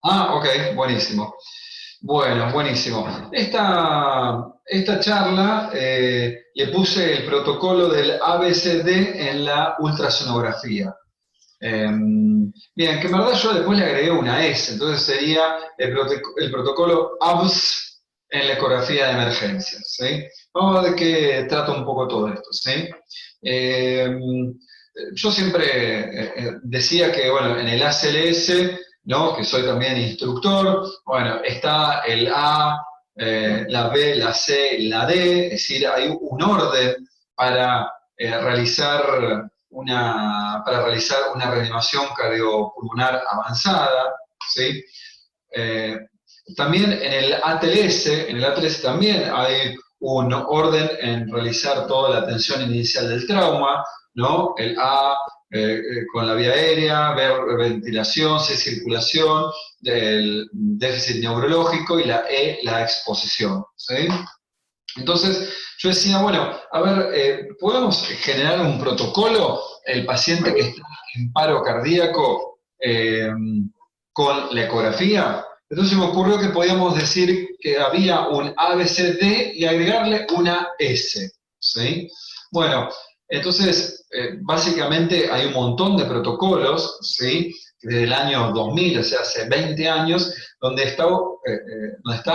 Ah, ok, buenísimo. Bueno, buenísimo. Esta charla le puse el protocolo del ABCD en la ultrasonografía. Bien, que en verdad yo después le agregué una S, entonces sería el protocolo ABS en la ecografía de emergencias, ¿sí? Vamos a ver de qué trata un poco todo esto, ¿sí? Eh, yo siempre decía que, bueno, en el ACLS, ¿no? Que soy también instructor, bueno, está el A, la B, la C, la D, es decir, hay un orden para para realizar una reanimación cardiopulmonar avanzada, ¿sí? Eh, También en el ATLS también hay un orden en realizar toda la atención inicial del trauma, ¿no? El A con la vía aérea, B ventilación, C circulación, el déficit neurológico y la E la exposición, ¿sí? Entonces yo decía, bueno, a ver, ¿podemos generar un protocolo? El paciente que está en paro cardíaco con la ecografía. Entonces me ocurrió que podíamos decir que había un ABCD y agregarle una S, ¿sí? Bueno, entonces básicamente hay un montón de protocolos, ¿sí? Desde el año 2000, o sea, hace 20 años, donde está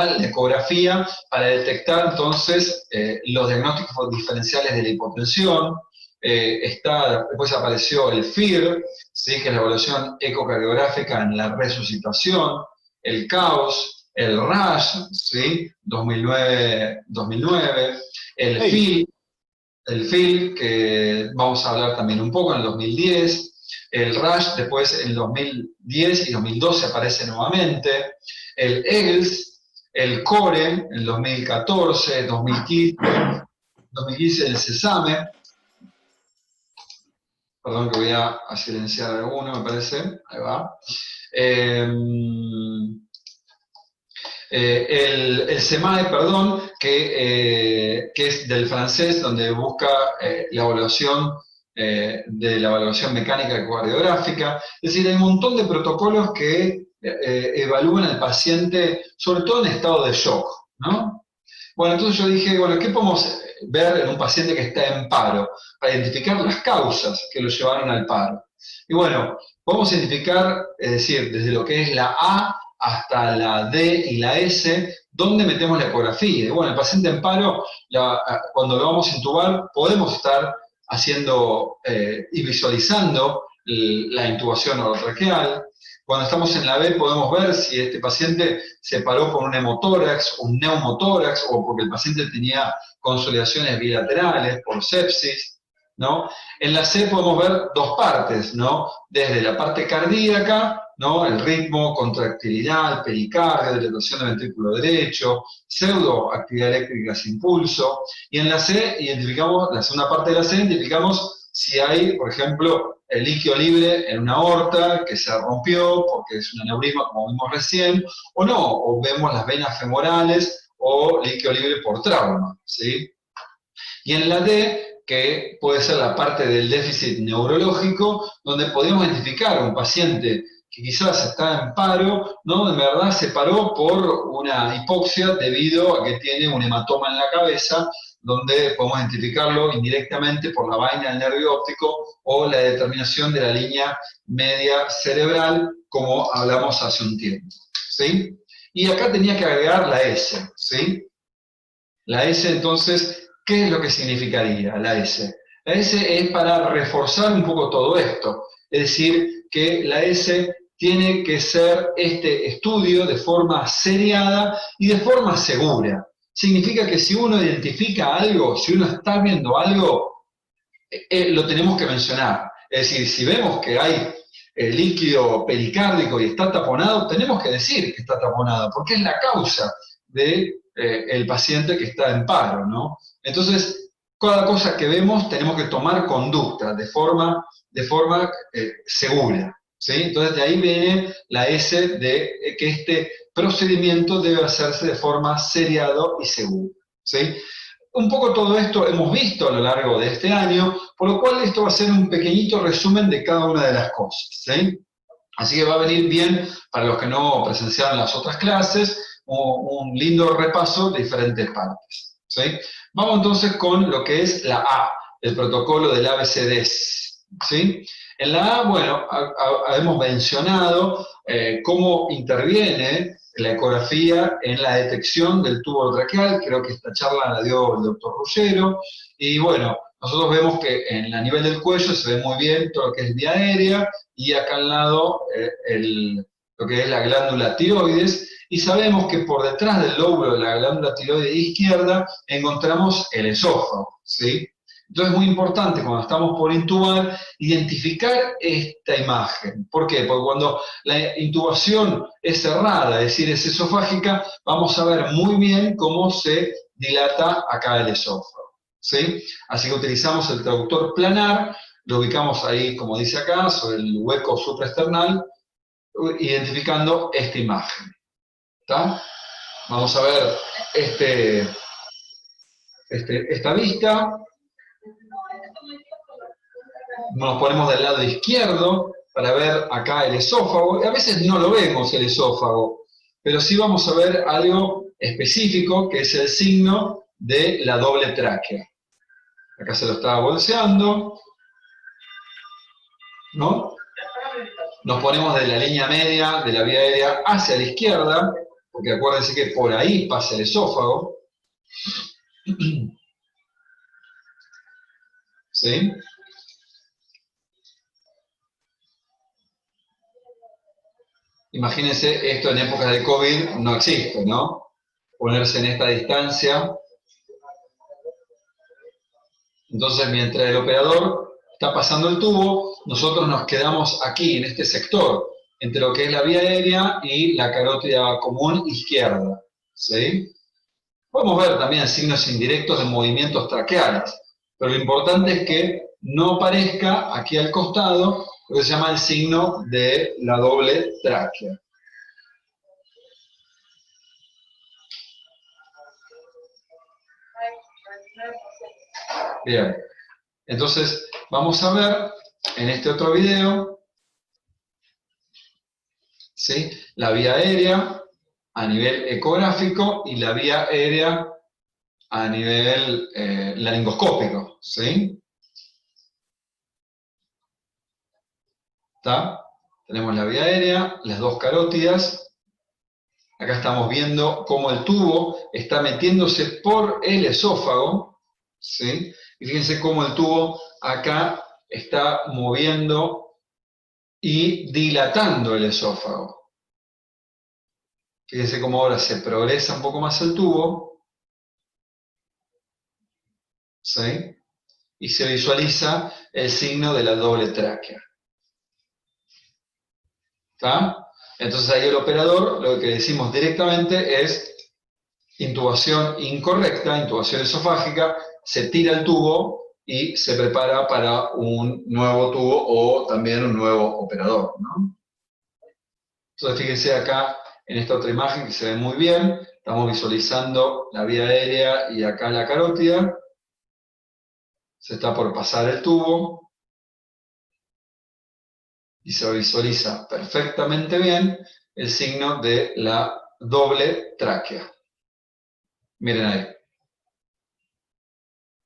la ecografía para detectar entonces los diagnósticos diferenciales de la hipotensión. Después apareció el FIR, ¿sí? Que es la evaluación ecocardiográfica en la resucitación, el CAOS, el RASH, ¿sí? 2009, el Hey, FIL, que vamos a hablar también un poco en el 2010, el RASH después en el 2010 y 2012 aparece nuevamente, el EGLS, el CORE en el 2014, 2015 el CESAME, perdón que voy a silenciar alguno, me parece, ahí va. Eh, el SEMAE, perdón, que es del francés, donde busca de la evaluación mecánica cardiográfica. Es decir, hay un montón de protocolos que evalúan al paciente, sobre todo en estado de shock, ¿no? Bueno, entonces yo dije, bueno, ¿qué podemos ver en un paciente que está en paro? Para identificar las causas que lo llevaron al paro. Y bueno, podemos identificar, es decir, desde lo que es la A hasta la D y la S, dónde metemos la ecografía. Y bueno, el paciente en paro, cuando lo vamos a intubar, podemos estar haciendo y visualizando la intubación orotraqueal. Cuando estamos en la B podemos ver si este paciente se paró por un hemotórax, un neumotórax, o porque el paciente tenía consolidaciones bilaterales por sepsis, ¿no? En la C podemos ver dos partes, ¿no? Desde la parte cardíaca, ¿no? El ritmo, contractilidad, pericardio, dilatación del ventrículo derecho, pseudoactividad eléctrica sin pulso. Y en la C identificamos, la segunda parte de la C, identificamos si hay, por ejemplo, el líquido libre en una aorta que se rompió porque es un aneurisma, como vimos recién, o no, o vemos las venas femorales o líquido libre por trauma, ¿sí? Y en la D, que puede ser la parte del déficit neurológico, donde podemos identificar un paciente que quizás está en paro, ¿no? En verdad se paró por una hipoxia debido a que tiene un hematoma en la cabeza, donde podemos identificarlo indirectamente por la vaina del nervio óptico o la determinación de la línea media cerebral, como hablamos hace un tiempo, ¿sí? Y acá tenía que agregar la S, ¿sí? La S, entonces, ¿qué es lo que significaría la S? La S es para reforzar un poco todo esto. Es decir, que la S tiene que ser este estudio de forma seriada y de forma segura. Significa que si uno identifica algo, si uno está viendo algo, lo tenemos que mencionar. Es decir, si vemos que hay líquido pericárdico y está taponado, tenemos que decir que está taponado, porque es la causa del el paciente que está en paro, ¿no? Entonces, cada cosa que vemos tenemos que tomar conducta de forma segura, ¿sí? Entonces, de ahí viene la S de que este procedimiento debe hacerse de forma seriado y segura, ¿sí? Un poco todo esto hemos visto a lo largo de este año, por lo cual esto va a ser un pequeñito resumen de cada una de las cosas, ¿sí? Así que va a venir bien para los que no presenciaron las otras clases, un lindo repaso de diferentes partes. ¿Sí? Vamos entonces con lo que es la A, el protocolo del ABCDs. ¿Sí? En la A, bueno, hemos mencionado cómo interviene la ecografía en la detección del tubo traqueal. Creo que esta charla la dio el doctor Ruggero. Y bueno, nosotros vemos que a nivel del cuello se ve muy bien todo lo que es vía aérea y acá al lado lo que es la glándula tiroides. Y sabemos que por detrás del lóbulo de la glándula tiroides izquierda encontramos el esófago, ¿sí? Entonces es muy importante cuando estamos por intubar identificar esta imagen. ¿Por qué? Porque cuando la intubación es cerrada, es decir, es esofágica, vamos a ver muy bien cómo se dilata acá el esófago. ¿Sí? Así que utilizamos el traductor planar, lo ubicamos ahí, como dice acá, sobre el hueco supraesternal, identificando esta imagen. ¿Está? Vamos a ver esta vista. Nos ponemos del lado izquierdo para ver acá el esófago. A veces no lo vemos el esófago, pero sí vamos a ver algo específico que es el signo de la doble tráquea. Acá se lo estaba bolseando, ¿no? Nos ponemos de la línea media de la vía aérea hacia la izquierda, porque acuérdense que por ahí pasa el esófago. ¿Sí? Imagínense, esto en épocas de COVID no existe, ¿no? Ponerse en esta distancia. Entonces, mientras el operador está pasando el tubo, nosotros nos quedamos aquí, en este sector, entre lo que es la vía aérea y la carótida común izquierda. ¿Sí? Podemos ver también signos indirectos de movimientos traqueales, pero lo importante es que no aparezca aquí al costado lo que se llama el signo de la doble tráquea. Bien, entonces vamos a ver en este otro video, ¿sí?, la vía aérea a nivel ecográfico y la vía aérea a nivel laringoscópico, ¿sí? ¿Está? Tenemos la vía aérea, las dos carótidas. Acá estamos viendo cómo el tubo está metiéndose por el esófago, ¿sí? Y fíjense cómo el tubo acá está moviendo y dilatando el esófago. Fíjense cómo ahora se progresa un poco más el tubo, ¿sí? Y se visualiza el signo de la doble tráquea. ¿Está? Entonces ahí el operador, lo que decimos directamente es intubación incorrecta, intubación esofágica, se tira el tubo y se prepara para un nuevo tubo o también un nuevo operador, ¿no? Entonces fíjense acá en esta otra imagen que se ve muy bien, estamos visualizando la vía aérea y acá la carótida, se está por pasar el tubo y se visualiza perfectamente bien el signo de la doble tráquea. Miren ahí.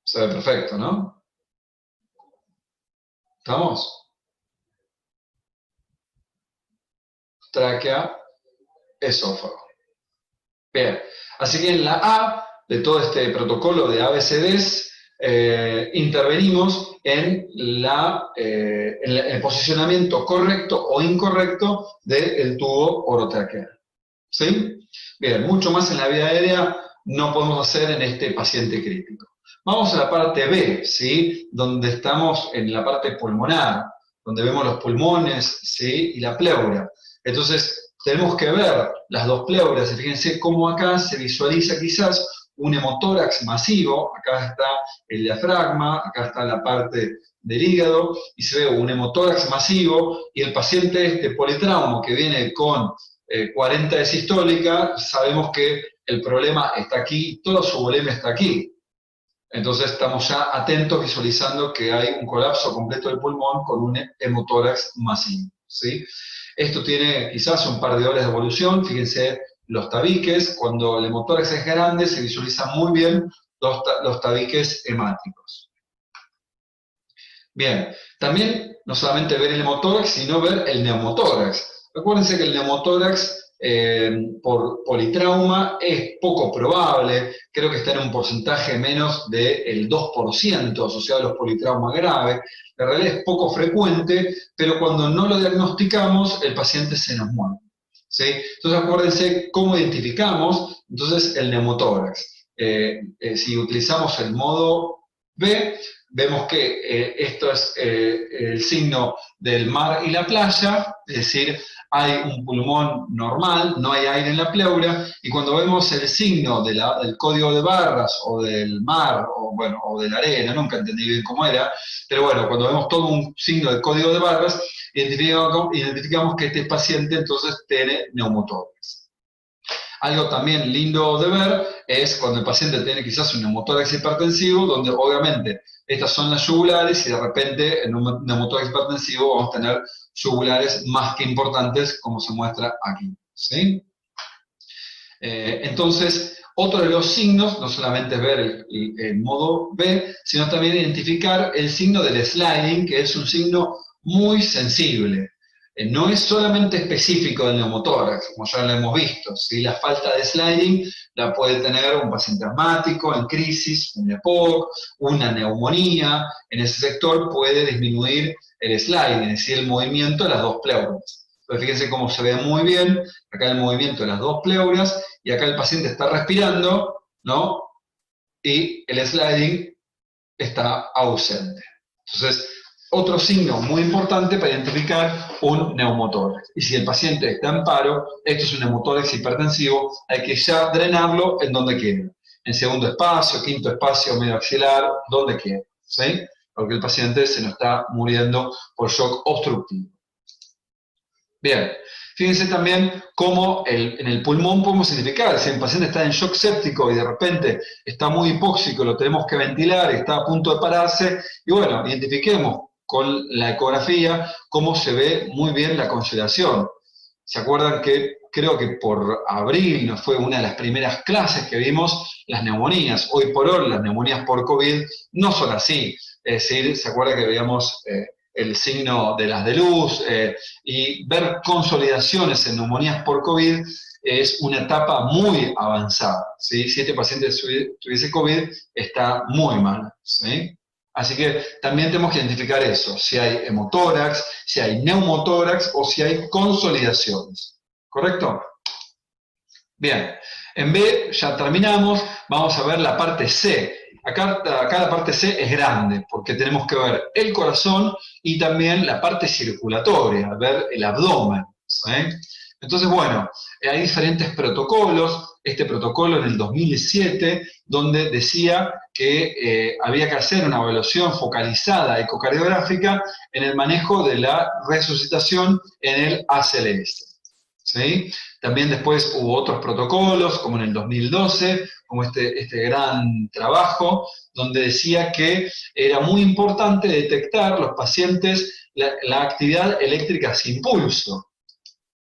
Se ve perfecto, ¿no? ¿Estamos? Tráquea, esófago. Bien, así que en la A de todo este protocolo de ABCDs intervenimos en el posicionamiento correcto o incorrecto del tubo orotraqueal. ¿Sí? Bien, mucho más en la vía aérea no podemos hacer en este paciente crítico. Vamos a la parte B, ¿sí?, donde estamos en la parte pulmonar, donde vemos los pulmones, ¿sí?, y la pleura. Entonces, tenemos que ver las dos pleuras, y fíjense cómo acá se visualiza quizás un hemotórax masivo, acá está el diafragma, acá está la parte del hígado, y se ve un hemotórax masivo, y el paciente politrauma que viene con 40 de sistólica, sabemos que el problema está aquí, toda su volumen está aquí. Entonces estamos ya atentos visualizando que hay un colapso completo del pulmón con un hemotórax masivo, ¿sí? Esto tiene quizás un par de horas de evolución. Fíjense los tabiques. Cuando el hemotórax es grande, se visualizan muy bien los tabiques hemáticos. Bien, también no solamente ver el hemotórax, sino ver el neumotórax. Acuérdense que el neumotórax por politrauma es poco probable, creo que está en un porcentaje menos del 2% asociado a los politraumas graves. En realidad es poco frecuente, pero cuando no lo diagnosticamos, el paciente se nos muere. ¿Sí? Entonces acuérdense cómo identificamos entonces el neumotórax. Si utilizamos el modo B, vemos que esto es el signo del mar y la playa, es decir, hay un pulmón normal, no hay aire en la pleura, y cuando vemos el signo del código de barras o del mar, o de la arena, nunca entendí bien cómo era, pero bueno, cuando vemos todo un signo del código de barras, identificamos que este paciente entonces tiene neumotórax. Algo también lindo de ver es cuando el paciente tiene quizás un neumotórax hipertensivo, donde obviamente estas son las yugulares y de repente en un neumotórax hipertensivo vamos a tener yugulares más que importantes, como se muestra aquí. ¿Sí? Entonces, otro de los signos, no solamente es ver el modo B, sino también identificar el signo del sliding, que es un signo muy sensible. No es solamente específico del neumotórax, como ya lo hemos visto. ¿Sí? La falta de sliding la puede tener un paciente asmático en crisis, un EPOC, una neumonía. En ese sector puede disminuir el sliding, es decir, el movimiento de las dos pleuras. Pero fíjense cómo se ve muy bien acá el movimiento de las dos pleuras, y acá el paciente está respirando, ¿no? Y el sliding está ausente. Entonces, otro signo muy importante para identificar un neumotórax. Y si el paciente está en paro, esto es un neumotórax hipertensivo, hay que ya drenarlo en donde quiera. En segundo espacio, quinto espacio, medio axilar, donde quiera. ¿Sí? Porque el paciente se nos está muriendo por shock obstructivo. Bien, fíjense también cómo en el pulmón podemos identificar, si el paciente está en shock séptico y de repente está muy hipóxico, lo tenemos que ventilar, está a punto de pararse, y bueno, identifiquemos con la ecografía cómo se ve muy bien la congelación. ¿Se acuerdan que creo que por abril nos fue una de las primeras clases que vimos las neumonías? Hoy por hoy las neumonías por COVID no son así. Es decir, ¿se acuerdan que veíamos el signo de las de luz? Y ver consolidaciones en neumonías por COVID es una etapa muy avanzada. ¿Sí? Si este paciente tuviese COVID, está muy mal. ¿Sí? Así que también tenemos que identificar eso, si hay hemotórax, si hay neumotórax o si hay consolidaciones. ¿Correcto? Bien, en B ya terminamos, vamos a ver la parte C. Acá la parte C es grande, porque tenemos que ver el corazón y también la parte circulatoria, ver el abdomen. ¿Sí? Entonces, bueno, hay diferentes protocolos. Este protocolo en el 2007, donde decía que había que hacer una evaluación focalizada ecocardiográfica en el manejo de la resucitación en el ACLS. ¿Sí? También después hubo otros protocolos, como en el 2012, como este gran trabajo, donde decía que era muy importante detectar los pacientes la actividad eléctrica sin pulso.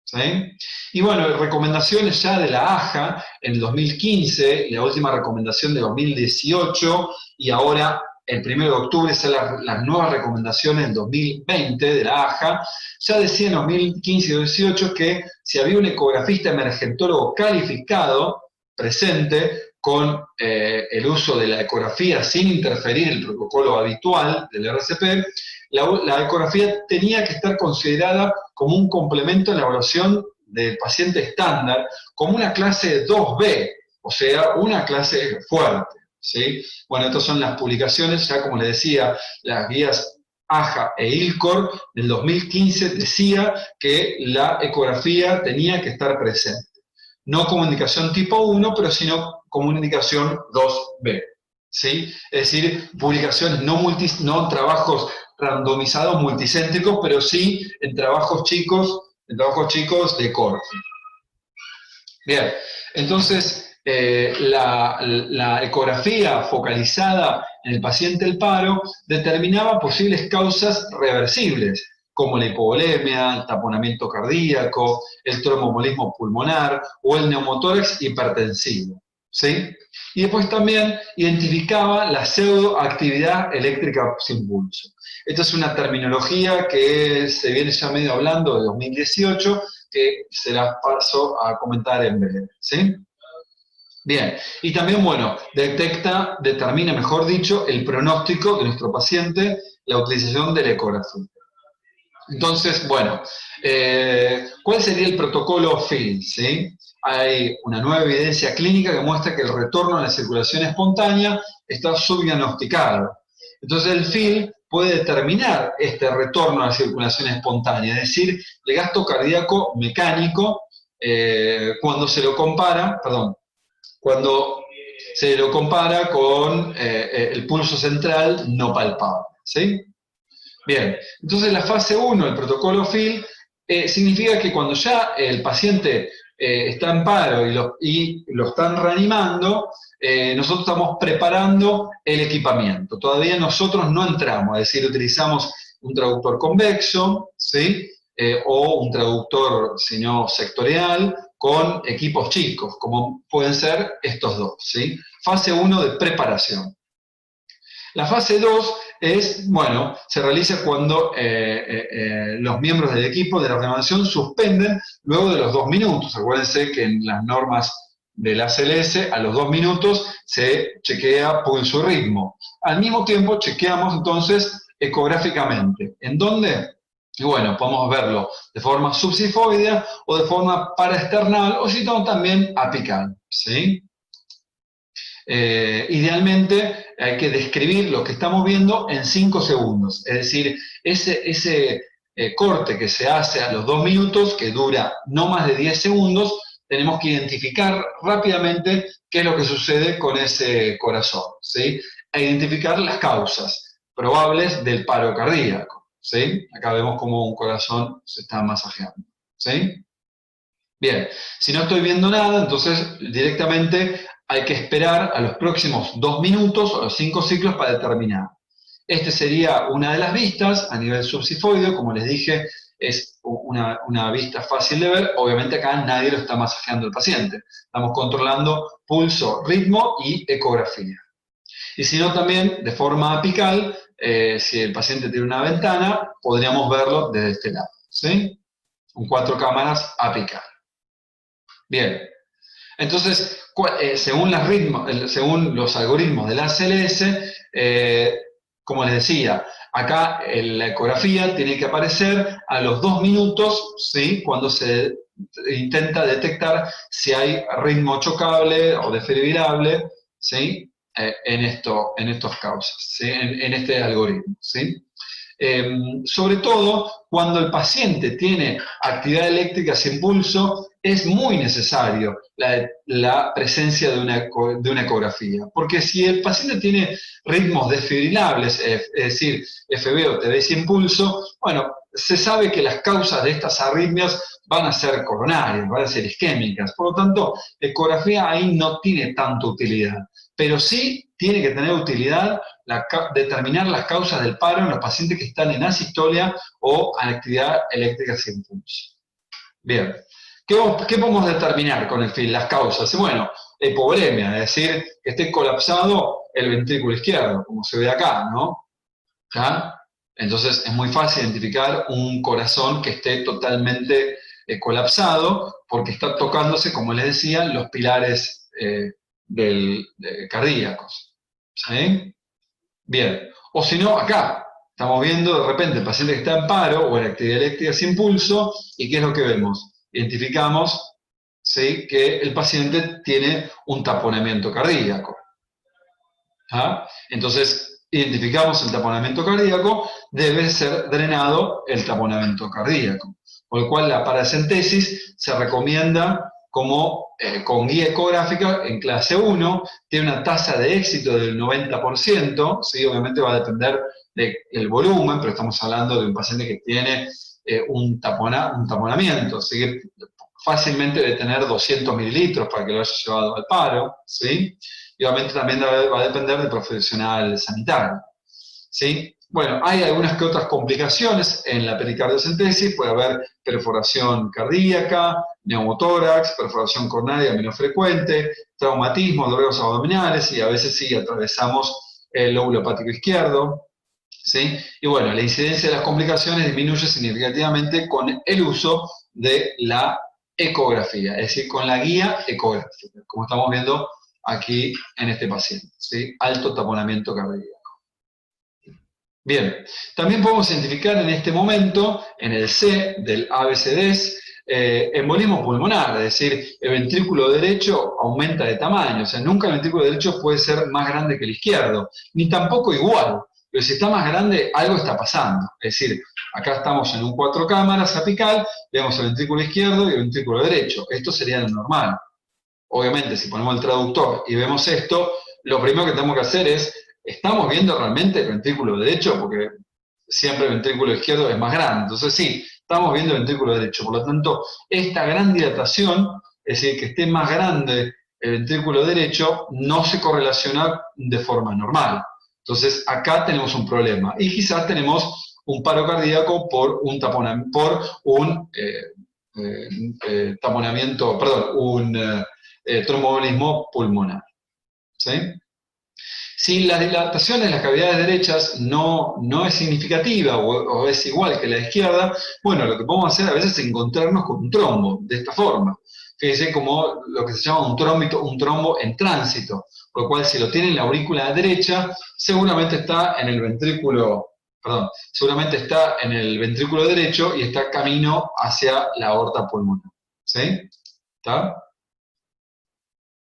¿Sí? Y bueno, recomendaciones ya de la AJA en el 2015, y la última recomendación de 2018, y ahora el 1 de octubre salen las nuevas recomendaciones del 2020 de la AJA, ya decía en 2015 y 2018 que si había un ecografista emergentólogo calificado presente con el uso de la ecografía sin interferir el protocolo habitual del RCP, la ecografía tenía que estar considerada como un complemento en la evaluación del paciente estándar, como una clase 2B, o sea, una clase fuerte. ¿Sí? Bueno, estas son las publicaciones, ya como les decía, las guías AJA e ILCOR del 2015 decía que la ecografía tenía que estar presente. No como indicación tipo 1, pero sino como una indicación 2B. ¿Sí? Es decir, publicaciones, no trabajos randomizados multicéntricos, pero sí en trabajos chicos de corte. Bien, entonces la ecografía focalizada en el paciente del paro determinaba posibles causas reversibles, como la hipovolemia, el taponamiento cardíaco, el tromboembolismo pulmonar o el neumotórax hipertensivo, ¿sí? Y después también identificaba la pseudoactividad eléctrica sin pulso. Esta es una terminología que se viene ya medio hablando de 2018, que se las paso a comentar en breve, ¿sí? Bien, y también, bueno, determina, mejor dicho, el pronóstico de nuestro paciente, la utilización del ecografía. Entonces, bueno, ¿cuál sería el protocolo FIL? ¿Sí? Hay una nueva evidencia clínica que muestra que el retorno a la circulación espontánea está subdiagnosticado. Entonces, el FIL puede determinar este retorno a la circulación espontánea, es decir, el gasto cardíaco mecánico, cuando se lo compara, cuando se lo compara con el pulso central no palpable, ¿sí? Bien, entonces la fase 1, el protocolo FIL, significa que cuando ya el paciente está en paro y lo están reanimando, nosotros estamos preparando el equipamiento. Todavía nosotros no entramos, es decir, utilizamos un traductor convexo, ¿sí? O un traductor, si no, sectorial, con equipos chicos, como pueden ser estos dos, ¿sí? Fase 1 de preparación. La fase 2 es, bueno, se realiza cuando los miembros del equipo de la reanimación suspenden luego de los 2 minutos. Acuérdense que en las normas de la ACLS a los 2 minutos se chequea pulso y ritmo. Al mismo tiempo chequeamos entonces ecográficamente. ¿En dónde? Y bueno, podemos verlo de forma subsifoidea o de forma paraesternal o si no también apical, ¿sí? Idealmente hay que describir lo que estamos viendo en 5 segundos, es decir, ese corte que se hace a los 2 minutos, que dura no más de 10 segundos, tenemos que identificar rápidamente qué es lo que sucede con ese corazón, ¿sí? E identificar las causas probables del paro cardíaco, ¿sí? Acá vemos cómo un corazón se está masajeando, ¿sí? Bien, si no estoy viendo nada, entonces directamente hay que esperar a los próximos 2 minutos o los 5 ciclos para determinar. Este sería una de las vistas a nivel subsifoideo, como les dije, es una vista fácil de ver. Obviamente acá nadie lo está masajeando al paciente. Estamos controlando pulso, ritmo y ecografía. Y si no, también de forma apical, si el paciente tiene una ventana, podríamos verlo desde este lado, ¿sí? Con 4 cámaras apical. Bien, entonces, según los algoritmos de la ACLS, como les decía, acá la ecografía tiene que aparecer a los 2 minutos, ¿sí? Cuando se intenta detectar si hay ritmo chocable o desfibrilable, ¿sí? En estos causas, ¿sí? En este algoritmo, ¿sí? Sobre todo cuando el paciente tiene actividad eléctrica sin pulso, es muy necesario la presencia de una ecografía, porque si el paciente tiene ritmos desfibrilables, es decir, FB o TB sin pulso, bueno, se sabe que las causas de estas arritmias van a ser coronarias, van a ser isquémicas, por lo tanto, la ecografía ahí no tiene tanta utilidad, pero sí tiene que tener utilidad determinar las causas del paro en los pacientes que están en asistolia o en actividad eléctrica sin pulso. Bien, ¿qué podemos determinar con el FIL? Las causas. Bueno, hipovolemia, es decir, que esté colapsado el ventrículo izquierdo, como se ve acá, ¿no? ¿Ya? Entonces es muy fácil identificar un corazón que esté totalmente colapsado porque está tocándose, como les decía, los pilares cardíacos. ¿Sí? Bien. O si no, acá estamos viendo de repente el paciente que está en paro o en actividad eléctrica sin pulso, ¿y qué es lo que vemos? Identificamos, ¿sí?, que el paciente tiene un taponamiento cardíaco. ¿Ah? Entonces, identificamos el taponamiento cardíaco, debe ser drenado el taponamiento cardíaco. Por lo cual la paracentesis se recomienda como con guía ecográfica en clase 1, tiene una tasa de éxito del 90%, ¿sí? Obviamente va a depender del volumen, pero estamos hablando de un paciente que tiene un taponamiento, así que fácilmente debe tener 200 mililitros para que lo haya llevado al paro, ¿sí? Y obviamente también va a depender del profesional sanitario, ¿sí? Bueno, hay algunas que otras complicaciones en la pericardiocentesis, puede haber perforación cardíaca, neumotórax, perforación coronaria menos frecuente, traumatismo, dolores abdominales y a veces sí atravesamos el lóbulo hepático izquierdo. ¿Sí? Y bueno, la incidencia de las complicaciones disminuye significativamente con el uso de la ecografía, es decir, con la guía ecográfica, como estamos viendo aquí en este paciente, ¿sí? Alto taponamiento cardíaco. Bien, también podemos identificar en este momento, en el C del ABCDES, embolismo pulmonar, es decir, el ventrículo derecho aumenta de tamaño, o sea, nunca el ventrículo derecho puede ser más grande que el izquierdo, ni tampoco igual, pero si está más grande, algo está pasando. Es decir, acá estamos en un 4 cámaras apical, vemos el ventrículo izquierdo y el ventrículo derecho, esto sería lo normal. Obviamente, si ponemos el traductor y vemos esto, lo primero que tenemos que hacer es, ¿estamos viendo realmente el ventrículo derecho? Porque siempre el ventrículo izquierdo es más grande. Entonces sí, estamos viendo el ventrículo derecho. Por lo tanto, esta gran dilatación, es decir, que esté más grande el ventrículo derecho, no se correlaciona de forma normal. Entonces acá tenemos un problema. Y quizás tenemos un paro cardíaco por un taponamiento, perdón, un tromboembolismo pulmonar. ¿Sí? Si la dilatación en las cavidades derechas no es significativa o es igual que la izquierda, bueno, lo que podemos hacer a veces es encontrarnos con un trombo, de esta forma. Fíjense como lo que se llama un trombo en tránsito, por lo cual si lo tiene en la aurícula derecha, seguramente está en el ventrículo, perdón, seguramente está en el ventrículo derecho y está camino hacia la aorta pulmonar. ¿Sí? ¿Está?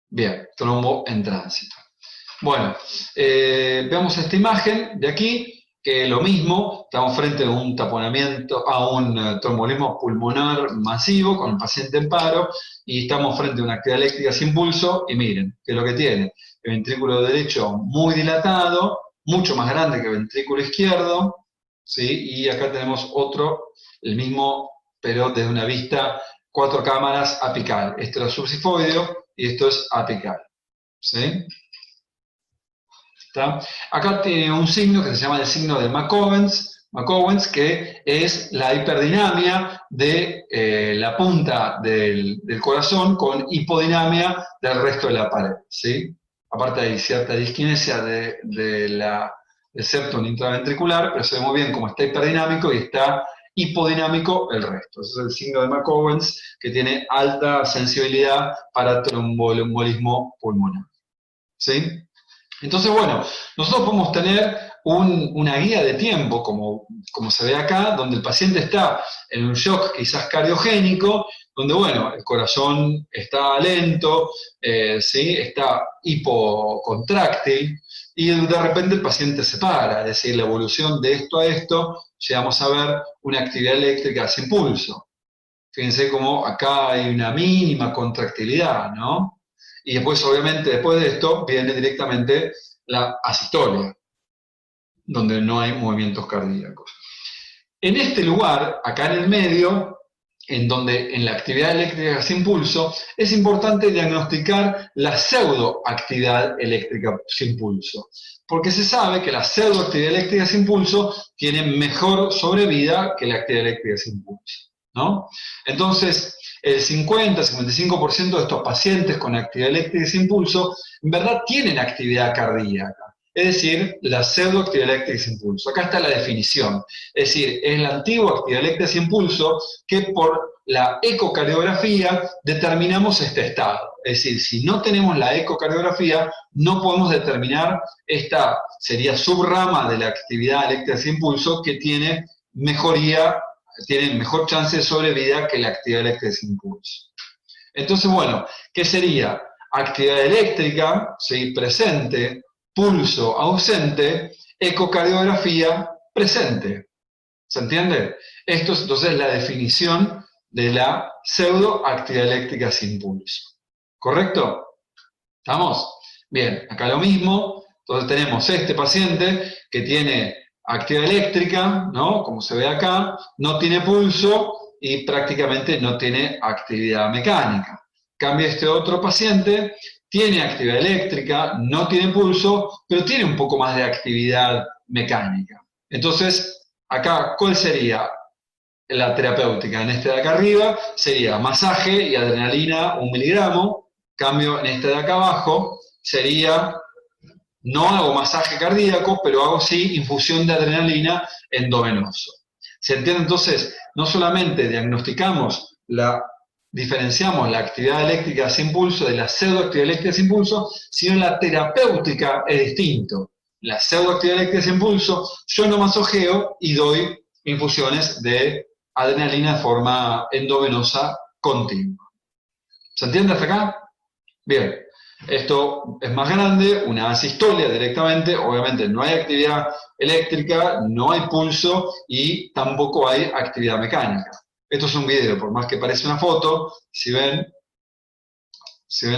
Bien, trombo en tránsito. Bueno, veamos esta imagen de aquí, que lo mismo, estamos frente a un taponamiento, a un tromboembolismo pulmonar masivo con el paciente en paro, y estamos frente a una actividad eléctrica sin pulso, y miren, ¿qué es lo que tiene? El ventrículo derecho muy dilatado, mucho más grande que el ventrículo izquierdo, ¿sí? Y acá tenemos otro, el mismo, pero desde una vista 4 cámaras apical. Esto es subsifoideo y esto es apical, ¿sí? ¿Está? Acá tiene un signo que se llama el signo de McOwens, que es la hiperdinamia de la punta del corazón con hipodinamia del resto de la pared, ¿sí? Aparte hay cierta disquinesia del septum intraventricular, pero se ve muy bien cómo está hiperddinámico y está hipodinámico el resto. Ese es el signo de McOwens, que tiene alta sensibilidad para tromboembolismo pulmonar, ¿sí? Entonces, bueno, nosotros podemos tener una guía de tiempo, como se ve acá, donde el paciente está en un shock quizás cardiogénico, donde, bueno, el corazón está lento, ¿sí? Está hipocontráctil, y de repente el paciente se para, es decir, la evolución de esto a esto, llegamos a ver una actividad eléctrica sin pulso. Fíjense cómo acá hay una mínima contractilidad, ¿no? Y después, obviamente, después de esto, viene directamente la asistolia, donde no hay movimientos cardíacos. En este lugar, acá en el medio, en la actividad eléctrica sin pulso, es importante diagnosticar la pseudoactividad eléctrica sin pulso, porque se sabe que la pseudoactividad eléctrica sin pulso tiene mejor sobrevida que la actividad eléctrica sin pulso, ¿no? Entonces, el 50-55% de estos pacientes con actividad eléctrica sin pulso en verdad tienen actividad cardíaca, es decir, la pseudoactividad eléctrica sin pulso. Acá está la definición, es decir, es la antigua actividad eléctrica sin pulso que por la ecocardiografía determinamos este estado. Es decir, si no tenemos la ecocardiografía, no podemos determinar esta, sería subrama de la actividad eléctrica sin pulso que tiene mejoría, tiene mejor chance de sobrevida que la actividad eléctrica sin pulso. Entonces, bueno, ¿qué sería? Actividad eléctrica, ¿sí? Presente, pulso ausente, ecocardiografía presente. ¿Se entiende? Esto es entonces la definición de la pseudoactividad eléctrica sin pulso. ¿Correcto? ¿Estamos? Bien, acá lo mismo. Entonces tenemos este paciente que tiene actividad eléctrica, ¿no? Como se ve acá, no tiene pulso y prácticamente no tiene actividad mecánica. Cambia este otro paciente, tiene actividad eléctrica, no tiene pulso, pero tiene un poco más de actividad mecánica. Entonces, acá, ¿cuál sería la terapéutica? En este de acá arriba sería masaje y adrenalina 1 miligramo. Cambio en este de acá abajo sería, no hago masaje cardíaco, pero hago sí infusión de adrenalina endovenoso. ¿Se entiende? Entonces, no solamente diferenciamos la actividad eléctrica sin pulso de la pseudoactividad eléctrica sin pulso, sino la terapéutica es distinto. La pseudoactividad eléctrica sin pulso, yo no masojeo y doy infusiones de adrenalina de forma endovenosa continua. ¿Se entiende hasta acá? Bien. Esto es más grande, una asistolia directamente, obviamente no hay actividad eléctrica, no hay pulso y tampoco hay actividad mecánica. Esto es un video, por más que parece una foto, si ven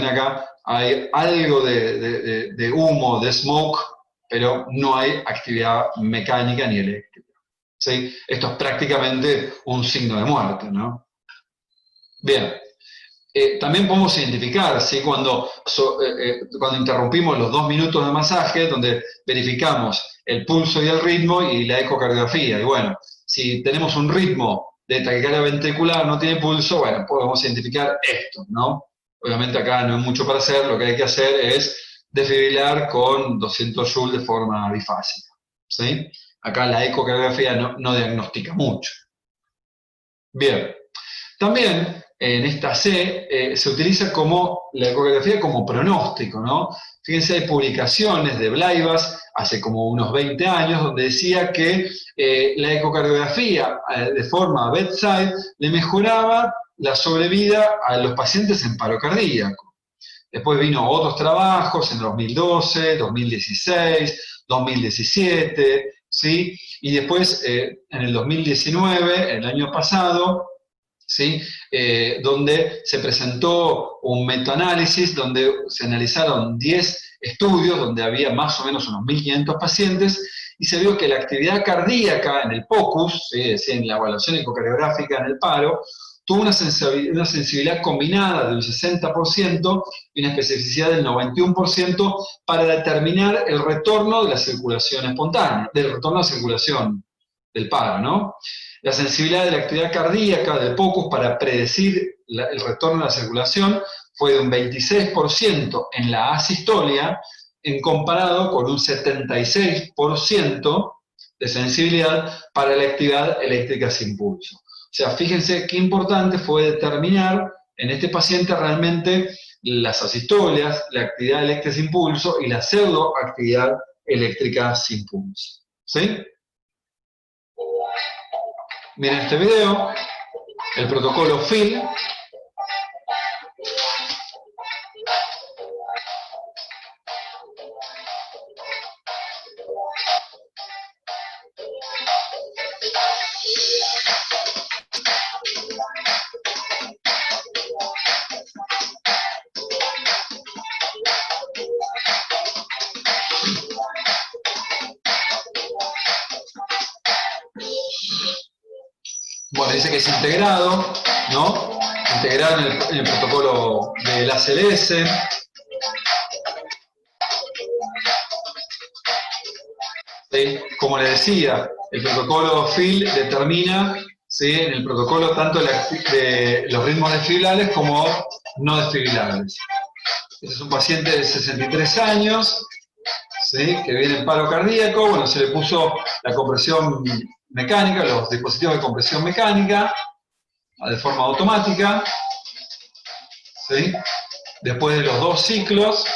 acá, hay algo de humo, de smoke, pero no hay actividad mecánica ni eléctrica. ¿Sí? Esto es prácticamente un signo de muerte, ¿no? Bien. También podemos identificar, ¿sí? Cuando interrumpimos los 2 minutos de masaje, donde verificamos el pulso y el ritmo y la ecocardiografía. Y bueno, si tenemos un ritmo de taquicardia ventricular, no tiene pulso, bueno, podemos identificar esto, ¿no? Obviamente acá no hay mucho para hacer, lo que hay que hacer es desfibrilar con 200 joules de forma bifásica, ¿sí? Acá la ecocardiografía no diagnostica mucho. Bien. También en esta C se utiliza como la ecografía como pronóstico, ¿no? Fíjense, hay publicaciones de Blaivas hace como unos 20 años donde decía que la ecocardiografía de forma bedside le mejoraba la sobrevida a los pacientes en paro cardíaco. Después vino otros trabajos en 2012, 2016, 2017, ¿sí? Y después en el 2019, el año pasado, ¿sí? Donde se presentó un metaanálisis donde se analizaron 10 estudios donde había más o menos unos 1.500 pacientes y se vio que la actividad cardíaca en el POCUS, ¿sí? Es decir, en la evaluación ecocardiográfica en el paro, tuvo una sensibilidad combinada del 60% y una especificidad del 91% para determinar el retorno de la circulación espontánea, del retorno a la circulación del paro, ¿no? La sensibilidad de la actividad cardíaca del POCUS para predecir el retorno a la circulación fue de un 26% en la asistolia, en comparado con un 76% de sensibilidad para la actividad eléctrica sin pulso. O sea, fíjense qué importante fue determinar en este paciente realmente las asistolias, la actividad eléctrica sin pulso y la pseudoactividad eléctrica sin pulso. ¿Sí? Miren este video, el protocolo FIL. Bueno, dice que es integrado, ¿no? Integrado en el protocolo del ACLS. ¿Sí? Como les decía, el protocolo FIL determina, ¿sí? En el protocolo tanto de los ritmos desfibrilables como no desfibrilables. Este es un paciente de 63 años, ¿sí? Que viene en paro cardíaco. Bueno, se le puso la compresión mecánica, los dispositivos de compresión mecánica, de forma automática, ¿sí? Después de los 2 ciclos,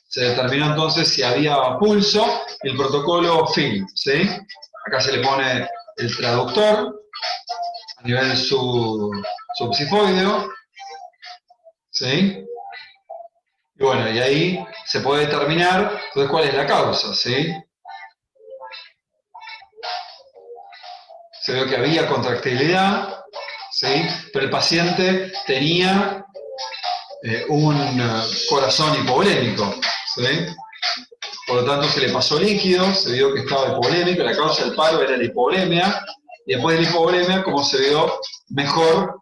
se determinó entonces si había pulso, el protocolo FIL, ¿sí? Acá se le pone el traductor a nivel subsifoideo, ¿sí? Y bueno, y ahí se puede determinar entonces cuál es la causa, ¿sí? Se vio que había contractilidad, ¿sí? Pero el paciente tenía un corazón hipovolémico, ¿sí? Por lo tanto se le pasó líquido, se vio que estaba hipovolémico, la causa del paro era la hipovolemia, y después de la hipovolemia, como se vio, mejor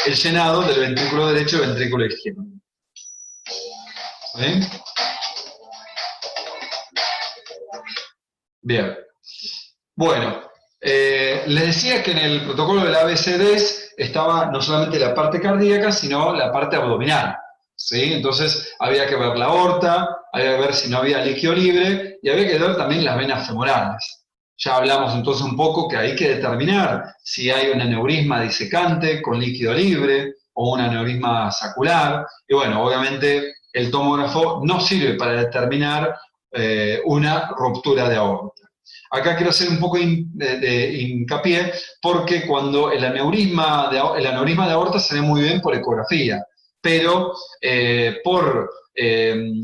el llenado del ventrículo derecho y el ventrículo izquierdo. ¿Sí? Bien. Bueno, les decía que en el protocolo del ABCDES estaba no solamente la parte cardíaca, sino la parte abdominal, ¿sí? Entonces había que ver la aorta, había que ver si no había líquido libre y había que ver también las venas femorales. Ya hablamos entonces un poco que hay que determinar si hay un aneurisma disecante con líquido libre o un aneurisma sacular. Y bueno, obviamente el tomógrafo no sirve para determinar una ruptura de aorta. Acá quiero hacer un poco de hincapié porque cuando el aneurisma de aorta se ve muy bien por ecografía, pero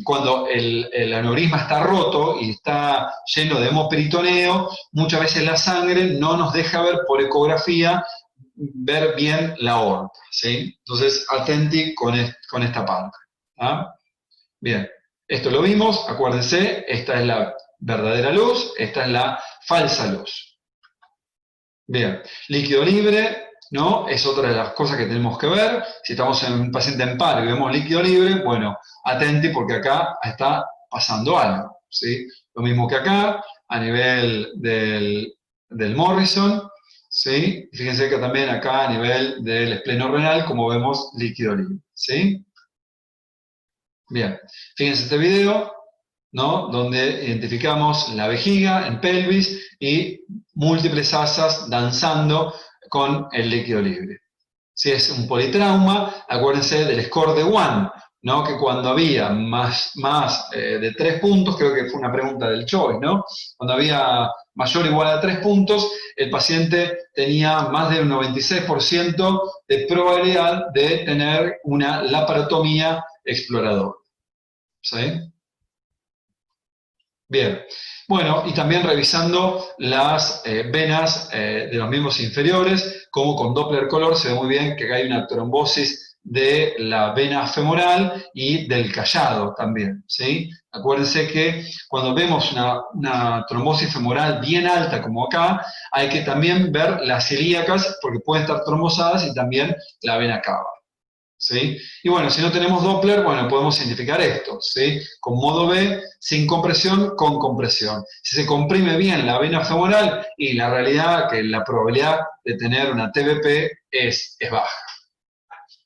cuando el aneurisma está roto y está lleno de hemoperitoneo, muchas veces la sangre no nos deja ver por ecografía ver bien la aorta, ¿sí? Entonces, atenti con esta parte. ¿Ah? Bien, esto lo vimos, acuérdense, esta es la verdadera luz, esta es la falsa luz. Bien, líquido libre, ¿no? Es otra de las cosas que tenemos que ver. Si estamos en un paciente en paro y vemos líquido libre, bueno, atenti porque acá está pasando algo, ¿sí? Lo mismo que acá, a nivel del Morrison, ¿sí? Fíjense que también acá a nivel del espleno renal, como vemos, líquido libre, ¿sí? Bien, fíjense este video, ¿no? Donde identificamos la vejiga en pelvis y múltiples asas danzando con el líquido libre. Si es un politrauma, acuérdense del score de One, ¿no? Que cuando había más de 3 puntos, creo que fue una pregunta del Choice, ¿no? Cuando había mayor o igual a 3 puntos, el paciente tenía más de un 96% de probabilidad de tener una laparotomía exploradora. ¿Sí? Bien. Bueno, y también revisando las venas de los miembros inferiores, como con Doppler color se ve muy bien que hay una trombosis de la vena femoral y del callado también, ¿sí? Acuérdense que cuando vemos una trombosis femoral bien alta como acá, hay que también ver las ilíacas porque pueden estar trombosadas y también la vena cava. ¿Sí? Y bueno, si no tenemos Doppler, bueno, podemos identificar esto, ¿sí? Con modo B, sin compresión, con compresión. Si se comprime bien la vena femoral, y la realidad que la probabilidad de tener una TBP es baja.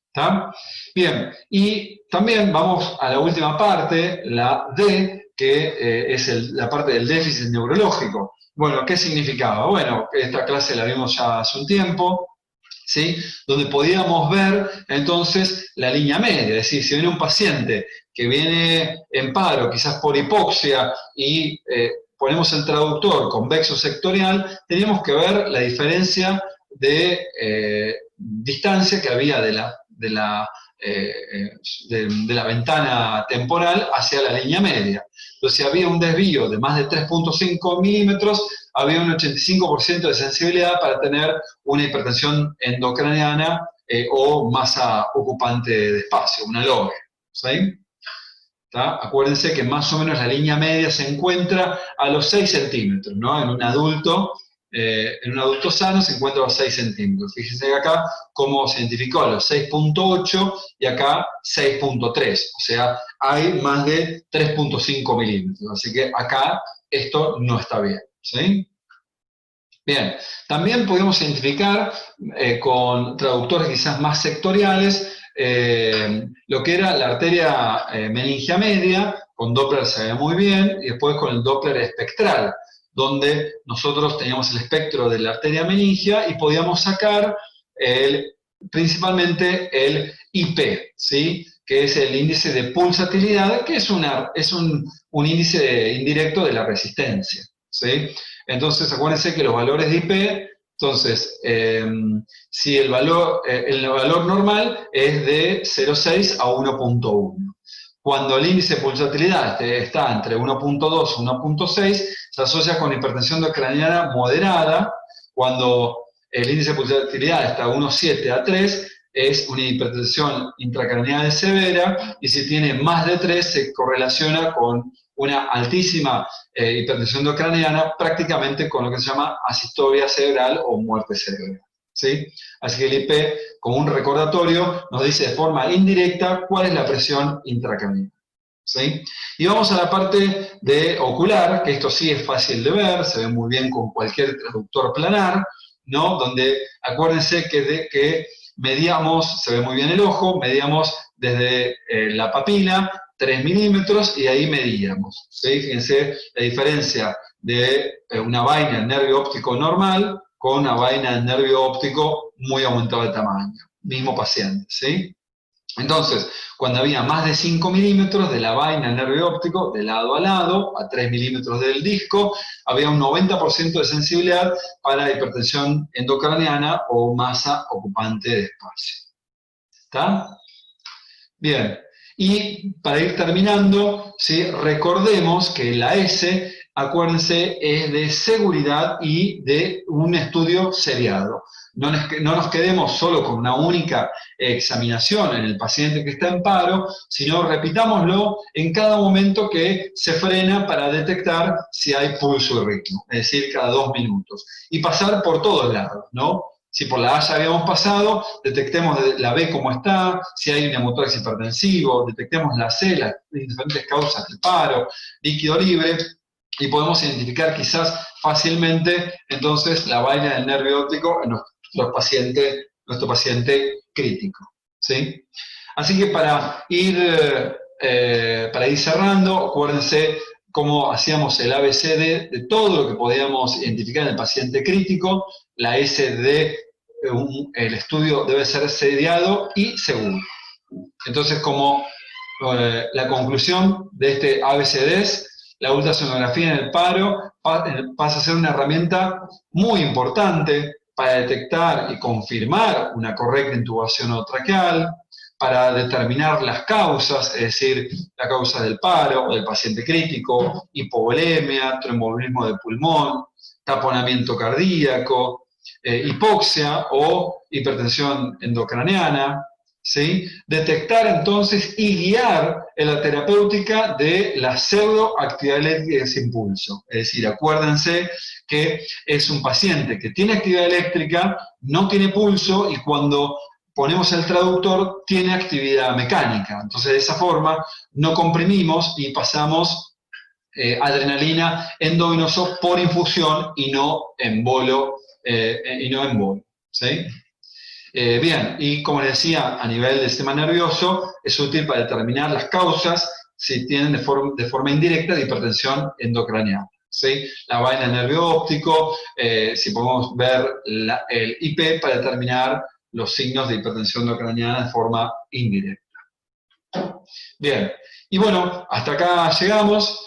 ¿Está? Bien, y también vamos a la última parte, la D, que es la parte del déficit neurológico. Bueno, ¿qué significaba? Bueno, esta clase la vimos ya hace un tiempo, ¿sí? Donde podíamos ver entonces la línea media, es decir, si viene un paciente que viene en paro, quizás por hipoxia, y ponemos el traductor convexo sectorial, teníamos que ver la diferencia de distancia que había de la ventana temporal hacia la línea media. Entonces, si había un desvío de más de 3.5 milímetros, había un 85% de sensibilidad para tener una hipertensión endocraniana o masa ocupante de espacio, una LOGE. ¿Sí? Acuérdense que más o menos la línea media se encuentra a los 6 centímetros, ¿no? En un adulto sano se encuentra a los 6 centímetros. Fíjense que acá cómo se identificó a los 6.8 y acá 6.3. O sea, hay más de 3.5 milímetros. Así que acá esto no está bien. ¿Sí? Bien, también podemos identificar con traductores quizás más sectoriales lo que era la arteria meningia media, con Doppler se ve muy bien, y después con el Doppler espectral, donde nosotros teníamos el espectro de la arteria meningia y podíamos sacar principalmente el IP, ¿sí? Que es el índice de pulsatilidad, que es un índice indirecto de la resistencia. ¿Sí? Entonces, acuérdense que los valores de IP, entonces, si el valor normal es de 0,6 a 1.1. Cuando el índice de pulsatilidad está entre 1.2 y 1.6, se asocia con hipertensión intracraniana moderada. Cuando el índice de pulsatilidad está de 1.7 a 3, es una hipertensión intracraniana severa, y si tiene más de 3 se correlaciona con una altísima hipertensión endocraniana, prácticamente con lo que se llama asistopia cerebral o muerte cerebral. ¿Sí? Así que el IP, como un recordatorio, nos dice de forma indirecta cuál es la presión intracraniana. ¿sí? Y vamos a la parte de ocular, que esto sí es fácil de ver, se ve muy bien con cualquier traductor planar, ¿no? Donde acuérdense que medíamos, se ve muy bien el ojo, medíamos desde la papila 3 milímetros y ahí medíamos, ¿sí? Fíjense la diferencia de una vaina de nervio óptico normal con una vaina de nervio óptico muy aumentado de tamaño, mismo paciente, ¿sí? Entonces, cuando había más de 5 milímetros de la vaina del nervio óptico, de lado a lado, a 3 milímetros del disco, había un 90% de sensibilidad para hipertensión endocraniana o masa ocupante de espacio. ¿Está? Bien. Y para ir terminando, ¿sí? Recordemos que la S, acuérdense, es de seguridad y de un estudio seriado. No nos quedemos solo con una única examinación en el paciente que está en paro, sino repitámoslo en cada momento que se frena para detectar si hay pulso y ritmo, es decir, cada 2 minutos. Y pasar por todos lados, ¿no? Si por la A ya habíamos pasado, detectemos la B cómo está, si hay un neumotórax hipertensivo, detectemos la C, las diferentes causas del paro, líquido libre, y podemos identificar quizás fácilmente entonces la vaina del nervio óptico en nuestro paciente crítico. ¿Sí? Así que para ir cerrando, acuérdense cómo hacíamos el ABCD de todo lo que podíamos identificar en el paciente crítico, la S de el estudio debe ser seriado y seguro. Entonces, como la conclusión de este ABCD es, la ultrasonografía en el paro pasa a ser una herramienta muy importante para detectar y confirmar una correcta intubación otraqueal, para determinar las causas, es decir, la causa del paro o del paciente crítico, hipovolemia, tromboembolismo de pulmón, taponamiento cardíaco, hipoxia o hipertensión endocraniana, ¿sí? Detectar entonces y guiar en la terapéutica de la pseudoactividad eléctrica de ese impulso. Es decir, acuérdense que es un paciente que tiene actividad eléctrica, no tiene pulso y cuando ponemos el traductor tiene actividad mecánica. Entonces, de esa forma no comprimimos y pasamos adrenalina endovenoso por infusión y no en bolo, ¿sí? Bien, y como les decía, a nivel del sistema nervioso, es útil para determinar las causas si tienen de forma indirecta de hipertensión endocraniana. ¿Sí? La vaina del nervio óptico, si podemos ver el IP para determinar los signos de hipertensión endocraniana de forma indirecta. Bien, y bueno, hasta acá llegamos.